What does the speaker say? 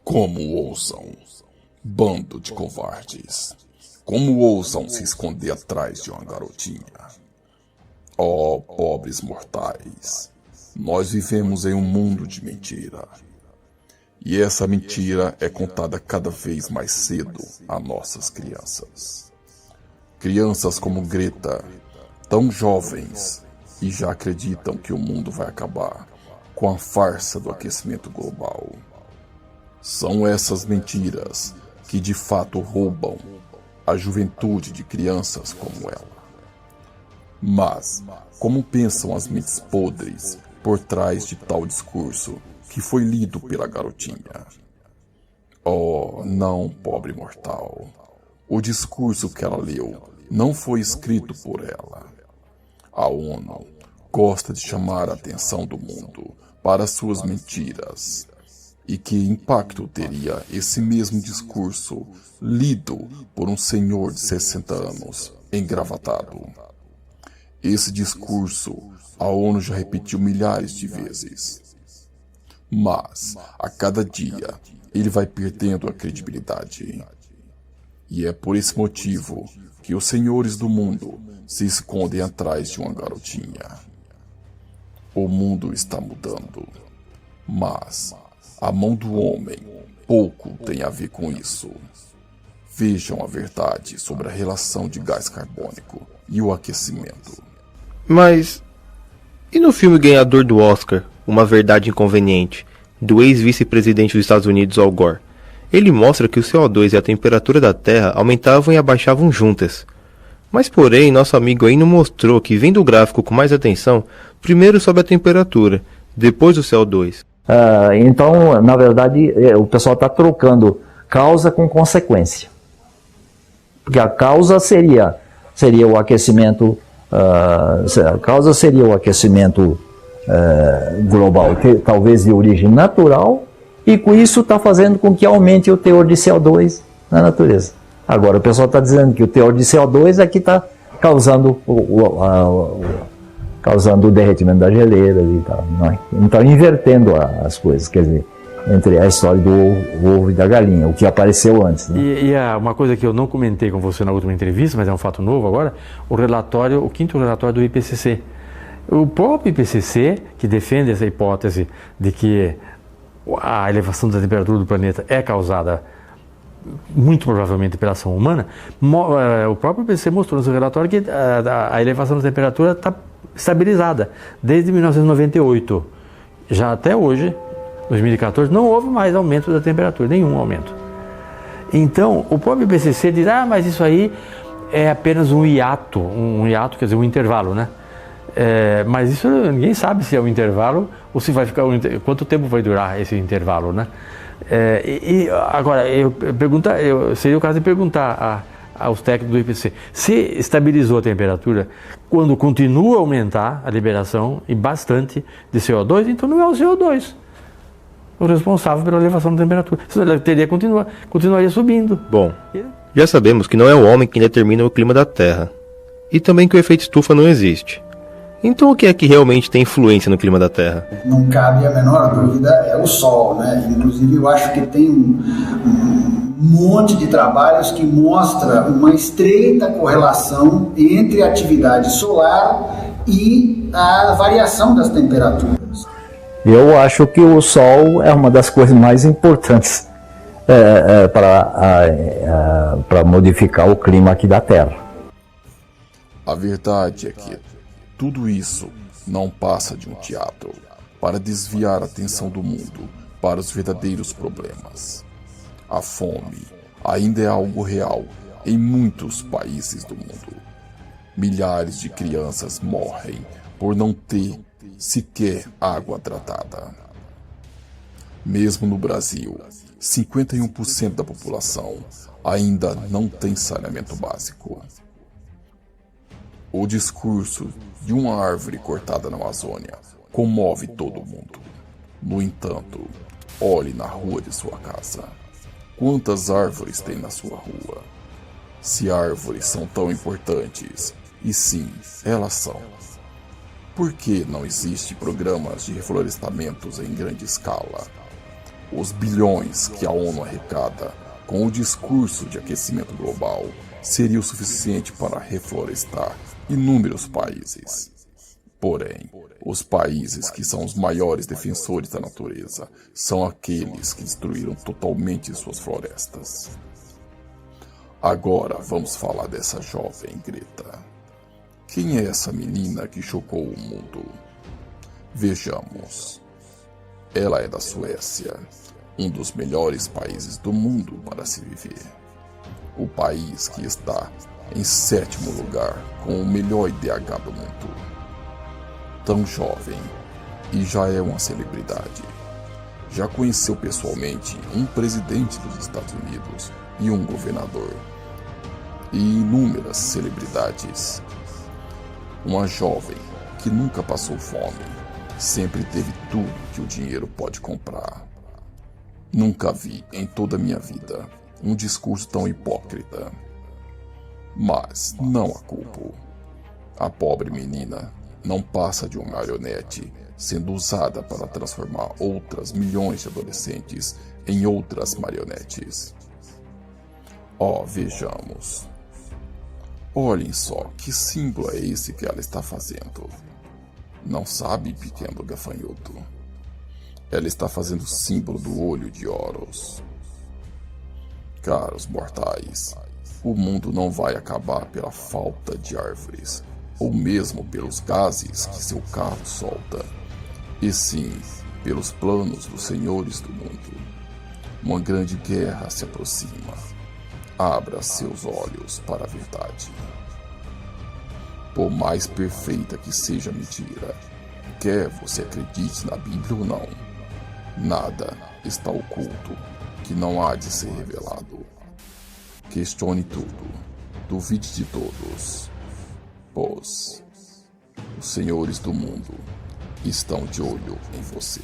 Como ousam, bando de covardes, como ousam se esconder atrás de uma garotinha? Oh, pobres mortais, nós vivemos em um mundo de mentira. E essa mentira é contada cada vez mais cedo a nossas crianças. Crianças como Greta, tão jovens, e já acreditam que o mundo vai acabar com a farsa do aquecimento global. São essas mentiras que de fato roubam a juventude de crianças como ela. Mas, como pensam as mentes podres por trás de tal discurso que foi lido pela garotinha? Oh, não, pobre mortal. O discurso que ela leu não foi escrito por ela. A ONU gosta de chamar a atenção do mundo para suas mentiras. E que impacto teria esse mesmo discurso lido por um senhor de 60 anos, engravatado? Esse discurso a ONU já repetiu milhares de vezes. Mas, a cada dia, ele vai perdendo a credibilidade. E é por esse motivo que os senhores do mundo se escondem atrás de uma garotinha. O mundo está mudando, mas a mão do homem pouco tem a ver com isso. Vejam a verdade sobre a relação de gás carbônico e o aquecimento. Mas, e no filme ganhador do Oscar, Uma Verdade Inconveniente, do ex-vice-presidente dos Estados Unidos Al Gore? Ele mostra que o CO2 e a temperatura da Terra aumentavam e abaixavam juntas. Mas porém, nosso amigo aí não mostrou que, vendo o gráfico com mais atenção, primeiro sobe a temperatura, depois o CO2. Então, na verdade, o pessoal está trocando causa com consequência. Porque a causa seria o aquecimento, a causa seria o aquecimento global, talvez de origem natural, e com isso está fazendo com que aumente o teor de CO2 na natureza. Agora, o pessoal está dizendo que o teor de CO2 é que está causando o derretimento das geleiras e tal. Então, invertendo as coisas, quer dizer, entre a história do ovo e da galinha, o que apareceu antes. Né? E uma coisa que eu não comentei com você na última entrevista, mas é um fato novo agora, o quinto relatório do IPCC. O próprio IPCC, que defende essa hipótese de que a elevação da temperatura do planeta é causada muito provavelmente pela ação humana, o próprio IPCC mostrou no seu relatório que a elevação da temperatura está estabilizada desde 1998. Já até hoje, 2014, não houve mais aumento da temperatura, nenhum aumento. Então, o próprio IPCC diz, mas isso aí é apenas um hiato, quer dizer, um intervalo, né? Mas isso ninguém sabe se é um intervalo ou se vai ficar quanto tempo vai durar esse intervalo, né? Agora, seria o caso de perguntar aos técnicos do IPCC, se estabilizou a temperatura, quando continua a aumentar a liberação, e bastante, de CO2, então não é o CO2 o responsável pela elevação da temperatura. Continuaria subindo. Bom, já sabemos que não é o homem quem determina o clima da Terra, e também que o efeito estufa não existe. Então o que é que realmente tem influência no clima da Terra? Não cabe a menor dúvida, é o Sol, né? Inclusive eu acho que tem um monte de trabalhos que mostra uma estreita correlação entre a atividade solar e a variação das temperaturas. Eu acho que o Sol é uma das coisas mais importantes para modificar o clima aqui da Terra. A verdade é que tudo isso não passa de um teatro para desviar a atenção do mundo para os verdadeiros problemas. A fome ainda é algo real em muitos países do mundo. Milhares de crianças morrem por não ter sequer água tratada. Mesmo no Brasil, 51% da população ainda não tem saneamento básico. O discurso de uma árvore cortada na Amazônia comove todo mundo. No entanto, olhe na rua de sua casa. Quantas árvores tem na sua rua? Se árvores são tão importantes, e sim, elas são. Por que não existem programas de reflorestamentos em grande escala? Os bilhões que a ONU arrecada com o discurso de aquecimento global seria o suficiente para reflorestar inúmeros países. Porém, os países que são os maiores defensores da natureza são aqueles que destruíram totalmente suas florestas. Agora vamos falar dessa jovem Greta. Quem é essa menina que chocou o mundo? Vejamos. Ela é da Suécia, um dos melhores países do mundo para se viver. O país que está em 7º lugar com o melhor IDH do mundo. Tão jovem e já é uma celebridade. Já conheceu pessoalmente um presidente dos Estados Unidos e um governador. E inúmeras celebridades. Uma jovem que nunca passou fome, sempre teve tudo que o dinheiro pode comprar. Nunca vi em toda a minha vida um discurso tão hipócrita. Mas não a culpo. A pobre menina não passa de uma marionete sendo usada para transformar outras milhões de adolescentes em outras marionetes. Vejamos. Olhem só que símbolo é esse que ela está fazendo. Não sabe, pequeno gafanhoto? Ela está fazendo o símbolo do olho de Horus. Caros mortais, o mundo não vai acabar pela falta de árvores, ou mesmo pelos gases que seu carro solta, e sim pelos planos dos senhores do mundo. Uma grande guerra se aproxima. Abra seus olhos para a verdade. Por mais perfeita que seja a mentira, quer você acredite na Bíblia ou não, nada está oculto que não há de ser revelado. Questione tudo, duvide de todos, pois os senhores do mundo estão de olho em você.